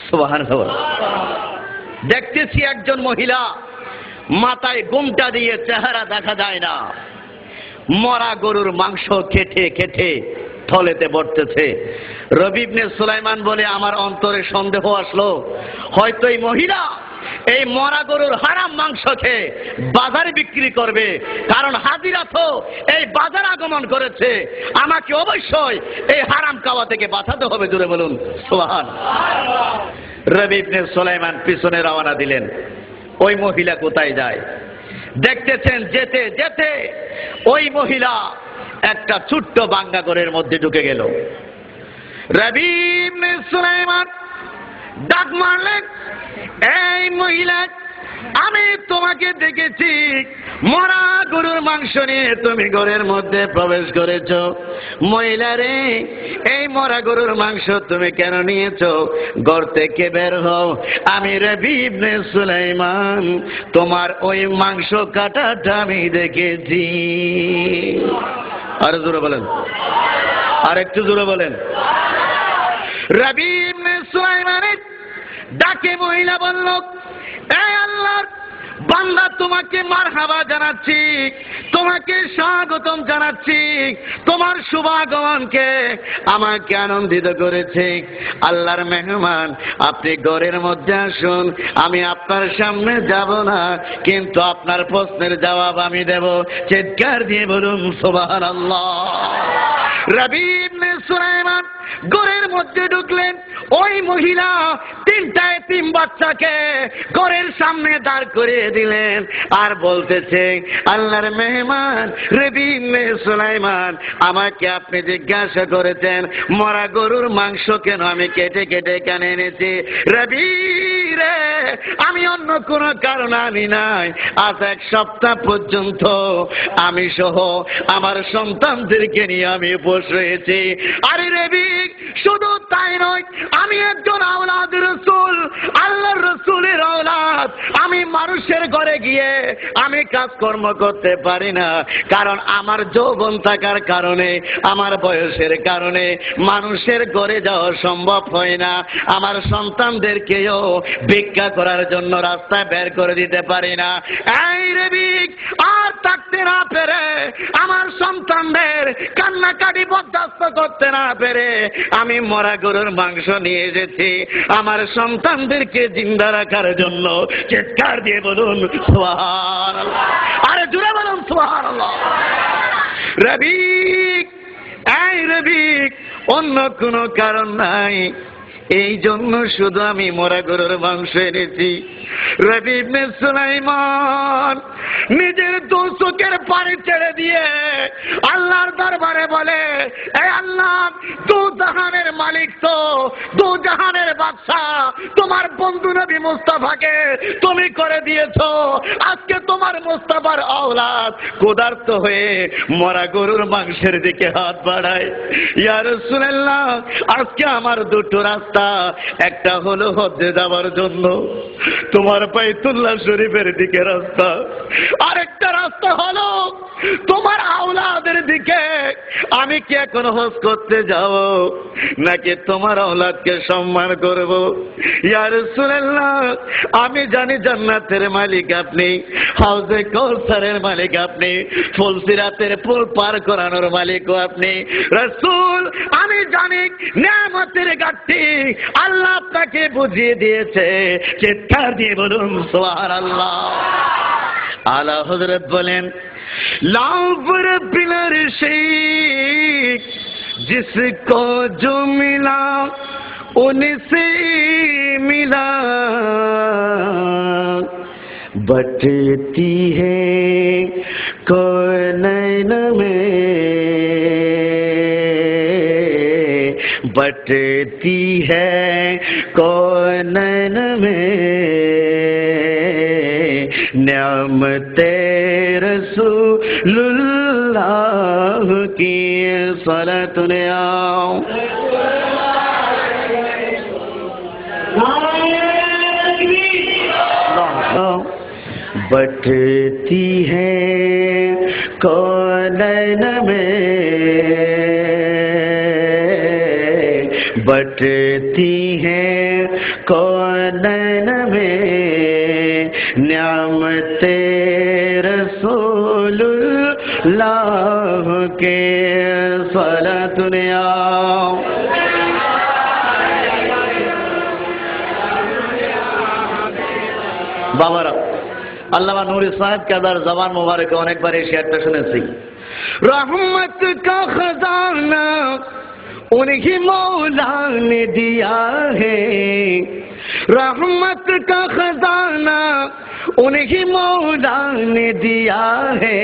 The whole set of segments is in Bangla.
সুবহানাল্লাহ। দেখতেছি একজন মহিলা মাথায় ঘোমটা দিয়ে চেহারা দেখা যায় না, মরা গরুর মাংস খেটে খেটে থলেতে পড়তেছে। রবি ইবনে সুলাইমান বলে আমার অন্তরে সন্দেহ আসলো, হয়তো এই মহিলা এই মরা গরুর হারাম মাংস খেয়ে বাজারে বিক্রি করবে, কারণ হাজিরা তো এই বাজার আগমন করেছে, আমাকে অবশ্যই এই হারাম খাওয়া থেকে বাঁচাতে হবে। জোরে বলুন সুবহানাল্লাহ। রবি ইবনে সুলাইমান পিছনে রওনা দিলেন। ওই মহিলা কোথায় যায় দেখতেছেন, যেতে যেতে ওই মহিলা একটা ছোট্ট বাঙ্গা ঘরের মধ্যে ঢুকে গেল। রবি ইবনে সুলাইমান ডাক মারলেন, এই মহিলা, আমি তোমাকে দেখেছি মরা গরুর মাংস নিয়ে তুমি ঘরের মধ্যে প্রবেশ করেছ। মহিলা রে, এই মরা গরুর মাংস তুমি কেন নিয়েছো? ঘর থেকে বের হও। আমি রবি ইবনে সুলাইমান, তোমার ওই মাংস কাটাটা আমি দেখেছি। আর জোরে বলেন, আর একটু জোরে বলেন। রবি ইবনে সুলাইমানের ডাকে মহিলা বলল, এই আল্লাহর বান্দা, তোমাকে মারহাবা জানাচ্ছি, তোমাকে স্বাগতম জানাচ্ছি, তোমার শুভাগমনকে আমাকে আনন্দিত করেছে। আল্লাহর মেহমান, আপনি ঘরের মধ্যে আসুন, আমি আপনার সামনে যাব না, কিন্তু আপনার প্রশ্নের জবাব আমি দেব। চিৎকার দিয়ে বলুন সুবহানাল্লাহ। রবি ইবনে সুলাইমান ঘরের মধ্যে ঢুকলেন। ওই মহিলা তিনটা এতিম বাচ্চাকে ঘরের সামনে দাঁড় করিয়ে দিলেন আর বলতেছে, আল্লাহর মেহমান রবি ইবনে সুলাইমান, আমাকে আপনি জিজ্ঞাসা করেছেন মরা গরুর মাংস কেন আমি কেটে কেটে কেন এনেছি। রবি রে, আমি অন্য কোনো কারণ আনি নাই। আজ এক সপ্তাহ পর্যন্ত আমি সহ আমার সন্তানদেরকে নিয়ে আমি উপোস রয়েছি। আরে রবি, শুধু তাই নয়, আমি একজন আওলাদ রাসূল, আল্লাহর রাসূলের আওলাদ। আমি মানুষের ঘরে গিয়ে আমি কাজকর্ম করতে পারি না, কারণ আমার যৌবন থাকার কারণে, আমার বয়সের কারণে মানুষের ঘরে যাওয়া সম্ভব হয় না। আমার সন্তানদেরকেও ভিক্ষা করার জন্য রাস্তায় বের করে দিতে পারি না। এই রবি, আর থাকতে না পেরে, আমার সন্তানদের কান্নাকাটি বরদাস্ত করতে না পেরে আমি মরা গরুর মাংস নিয়ে এসেছি আমার সন্তানদেরকে জিন্দা রাখার জন্য। চিৎকার দিয়ে বলুন সুবহানাল্লাহ। আরে জোরে বলুন সুবহানাল্লাহ। রবি, এই রবি, অন্য কোনো কারণ নাই, এই জন্য শুধু আমি মরা গরুর মাংস এনেছি। রবি ইবনে সুলাইমান নিজের দু চোখের পানি ছেড়ে দিয়ে আল্লাহর দরবারে বলে, এই আল্লাহ, দু জাহানের মালিক তো, দু জাহানের বাদশা, তোমার বন্ধু নবী মুস্তাফাকে তুমি করে দিয়েছো। আজকে তোমার মুস্তাফার আওলাদ ক্ষুধার্ত হয়ে মরা গরুর মাংসের দিকে হাত বাড়ায়। ইয়া রাসূলুল্লাহ, আজকে আমার দুটো রাস্তা, একটা হলো হজ্জে যাওয়ার জন্য তোমার বাইতুল্লাহ শরীফের দিকে রাস্তা, আরেকটা রাস্তা হলো তোমার আওলাদের দিকে। আমি কি এখন হজ করতে যাব নাকি তোমার আওলাদকে সম্মান করব? ইয়া রাসূলুল্লাহ, আমি জানি জান্নাতের মালিক আপনি, হাউজে কাউসারের মালিক আপনি, ফুলসিরাতের পুল পার করানোর মালিকও আপনি। রাসূল, আমি জানি নিয়ামতের ঘাটতি আল্লাহ আপনাকে বুঝিয়ে দিয়েছে। চিৎকার দিয়ে বলুন সুবহানাল্লাহ। আলা হযরত বলেন, লাউ রব্বিল শেখ जिसको जो मिला उनसे मिला, बटती है कौनैन में, बटती है कौनैन में, नियामते रसूलुल्लाह की सलात ले आओ। बटती है कौनैन में, बटती है कौनैन में नियामते रसूलुल्लाह के सलातुनिया। বাবারা, আল্লামা নুরি সাহেব কাদার জবান মোবারকে অনেকবার এই শেয়ারটা শুনেছি। रहमत का खजाना उन्हीं मौला ने दिया है, रहमत का खजाना उन्हीं मौला ने दिया है,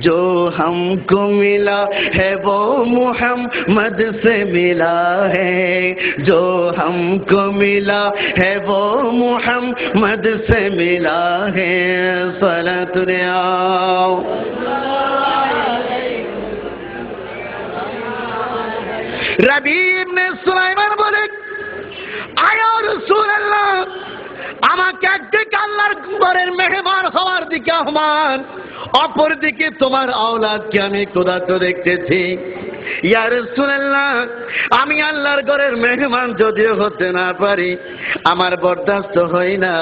जो हमको मिला है वो मोहम्मद से मिला है, जो हमको मिला है वो मोहम्मद से मिला है। सलातुनिया রবি ইবনে সুলাইমান বলে, আয়া রাসূলুল্লাহ, আমাকে একদিকে আল্লাহর ঘরের মেহমান হওয়ার দিকে আহ্বান, অপর দিকে তোমার আওলাদকে আমি ক্ষুধার্ত দেখতেছি। ইয়া রাসূলুল্লাহ, আমি আল্লাহর ঘরের মেহমান যদিও হতে না পারি, আমার বরদাস্ত হয় না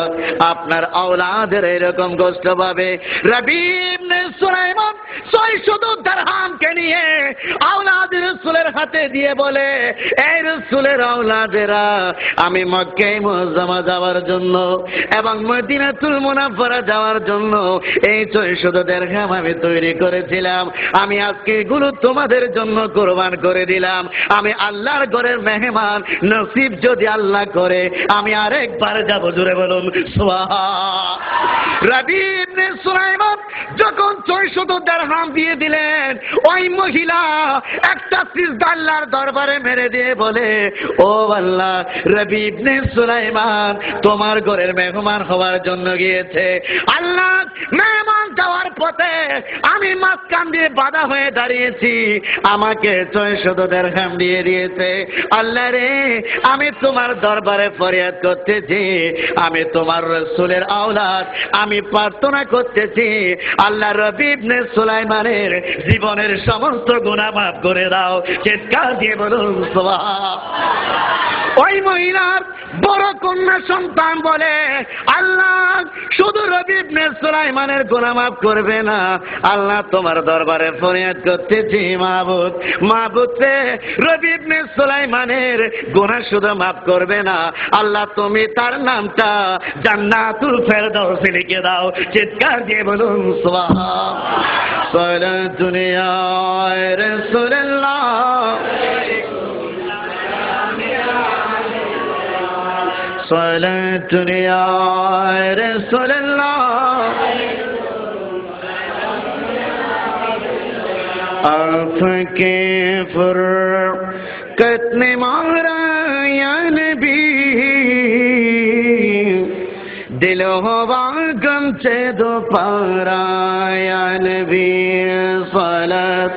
আপনার আওলাদের এরকম কষ্ট পাবে। রবি ইবনে সুলাইমান 600 দিরহামকে নিয়ে আওলাদ রাসূলের হাতে দিয়ে বলে, এই রাসূলের আওলাদেরা, আমি মক্কা মুআজ্জামা যাওয়ার জন্য এবং মদিনাতুল মুনাফফারা যাওয়ার জন্য এই 600 দিরহাম আমি তৈরি করেছিলাম, আমি আজকে এগুলো তোমাদের জন্য কোরবান করে দিলাম। আমি আল্লাহর ঘরের মেহমান নসিব যদি আল্লাহ করে আমি আরেকবার যাব, জোরে বলুন সুবহান। রবি ইবনে সুলাইমান যখন 600 দিরহাম দিয়ে দিলেন, ওই মহিলা একটা সিজদা আল্লাহর দরবারে মেরে দিয়ে বলে, ও আল্লাহ, রবি ইবনে সুলাইমান তোমার ঘরের মেহমান হওয়ার জন্য গিয়েছে, আল্লাহ মেহমান যাওয়ার পথে আমি মাঝখান দিয়ে বাধা হয়ে দাঁড়িয়েছি, আমাকে 600 দিরহাম দিয়ে দিয়েছে। আল্লাহ রে, আমি তোমার দরবারে ফরিয়াদ করতেছি, আমি তোমার রাসূলের আওলাদ, আমি প্রার্থনা করতেছি, আল্লাহ রবি ইবনে সুলাইমানের জীবনের সমস্ত গুনাহ মাফ করে দাও। চিৎকার দিয়ে বলুন সুবহান। ওই মহিলার বড় কন্যা সন্তান বলে, আল্লাহ শুধু রবি ইবনে সুলাইমানের গুনাহ মাফ করবে না, আল্লাহ তোমার দরবারে ফরিয়াদ করতেছি, মাহবুব, মাহবুব রে, রবি ইবনে সুলাইমানের গুনাহ শুধু মাফ করবে না, আল্লাহ তুমি তার নামটা জান্নাতুল ফেরদাউসে লিখে দাও। চিৎকার দিয়ে বলুন সুবহান। সালাতুন ইয়া রাসূলুল্লাহ, সালাতুন ইয়া রাসূলুল্লাহ, आपके फुरकत ने मारा या नबी, दिल हवा गम से दो पारा या नबी। सलात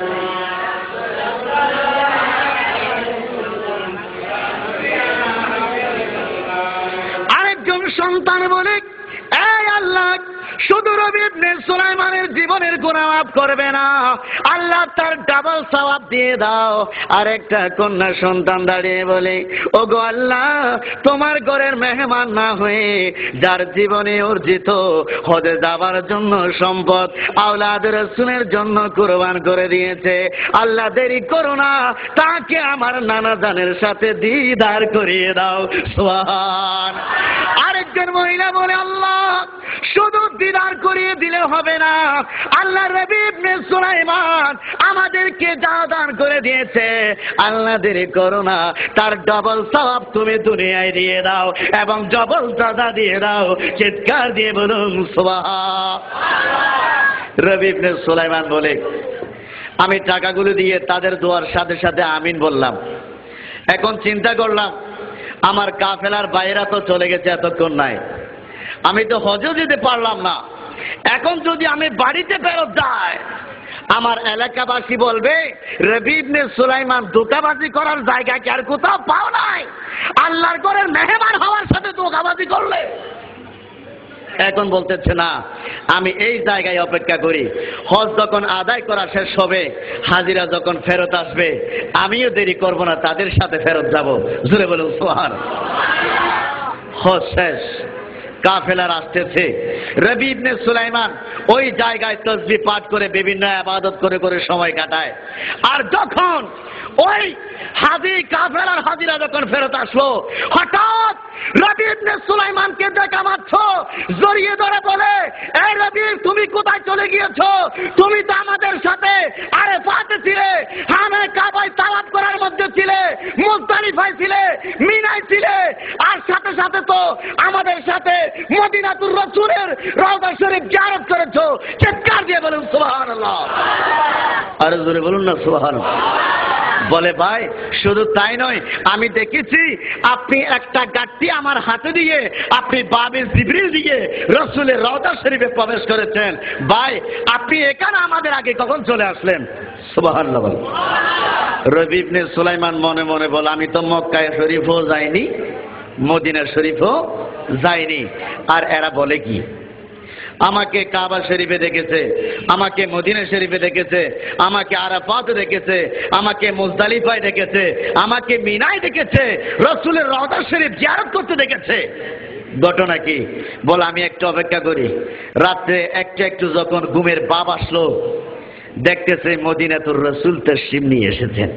আরেকজন সন্তান বলে, এই আল্লাহ শুধু রবি ইবনে সুলাইমানের জীবনের গুনাহ মাফ করবে না, আল্লাহ তার ডাবল সওয়াব দিয়ে দাও। আরেকটা কন্যা সন্তান দাঁড়িয়ে বলে, ওগো আল্লাহ, তোমার ঘরের মেহমান না হয়ে যার জীবনে অর্জিত হজে যাবার জন্য সম্পদ আওলাদ রাসূলের জন্য কুরবান করে দিয়েছে, আল্লাহ দেরি করো না, তাকে আমার নানা জানের সাথে দিদার করিয়ে দাও। সুবহান। আরেকজন মহিলা বলে, আল্লাহ শুধু দিদার করিয়ে দিলে হবে না, আল্লাহ রবি ইবনে সুলাইমান আমাদেরকে যা দান করে দিয়েছে, আল্লাহ দেরি করো না, তার ডবল সওয়াব তুমি দুনিয়ায় দিয়ে দাও এবং ডবল সাজা দিয়ে দাও। চিৎকার দিয়ে বলুন সুবহান। রবি ইবনে সুলাইমান বলে, আমি টাকাগুলো দিয়ে তাদের দোয়ার সাথে সাথে আমিন বললাম। এখন চিন্তা করলাম, আমার কাফেলার বাইরা তো চলে গেছে এতক্ষণ নাই, আমি তো হজও যেতে পারলাম না, এখন যদি আমি বাড়িতে ফেরত যাই, আমার এলাকাবাসী বলবে রবি ইবনে সুলাইমান ধোঁকাবাজি করার জায়গা কি আর কোথাও পাও নাই, আল্লাহর ঘরের মেহমান হওয়ার সাথে ধোঁকাবাজি করলে। এখন বলতেছে না, আমি এই জায়গায় অপেক্ষা করি, হজ যখন আদায় করা শেষ হবে, হাজিরা যখন ফেরত আসবে, আমিও দেরি করব না, তাদের সাথে ফেরত যাব। জোরে বলুন সুবহানাল্লাহ। হজ শেষ, কাফেলার আসতেছে। রবি ইবনে সুলাইমান ওই জায়গায় তাসবিহ পাঠ করে বিভিন্ন ইবাদত করে করে সময় কাটায়। আর যখন ওই কাফেলার হাজিরা যখন ফেরত আসলো, হঠাৎ রবি ইবনে সুলাইমানকে দেখা মাত্র জড়িয়ে ধরে বলে, এই রবি, তুমি কোথায় চলে গিয়েছো? তুমি তো আমাদের সাথে আরাফাতে ছিলে, হামে কাবায় তাওয়াফ করার মধ্যে ছিলে, মুজদালিফায় ছিলে, মিনায় ছিলে, আর সাথে সাথে তো আমাদের সাথে মদিনাতুর রাসূলের রওজা শরীফ জিয়ারত করেছো। চিৎকার দিয়ে বলুন সুবহানাল্লাহ। আর জোরে বলুন না সুবহানাল্লাহ। বলে, ভাই শুধু তাই নয়, আমি দেখেছি আপনি একটা গাড়ি আমার হাতে দিয়ে আপনি বাবে জিবরিল দিয়ে রাসূলের রওজা শরীফে প্রবেশ করেছেন। ভাই, আপনি এখানে আমাদের আগে কখন চলে আসলেন? সুবহানাল্লাহ। রবি ইবনে সুলাইমান মনে মনে বলে, আমি তো মক্কা শরীফও যাইনি, মদিনা শরীফও যাইনি, আর এরা বলে কি আমাকে কাবা শরীফে দেখেছে, আমাকে মদিনা শরীফে দেখেছে, আমাকে আরাফাতে দেখেছে, আমাকে মুজদালিফায় দেখেছে, আমাকে মিনায় দেখেছে, রাসূলের রওজা শরীফ জিয়ারত করতে দেখেছে। ঘটনা কি? বলে, আমি একটু অপেক্ষা করি। রাত্রে একটু একটু যখন ঘুমের ভাব আসলো, দেখতেছে মদিনাতুর রাসূল তাশরীফ নিয়ে এসেছেন।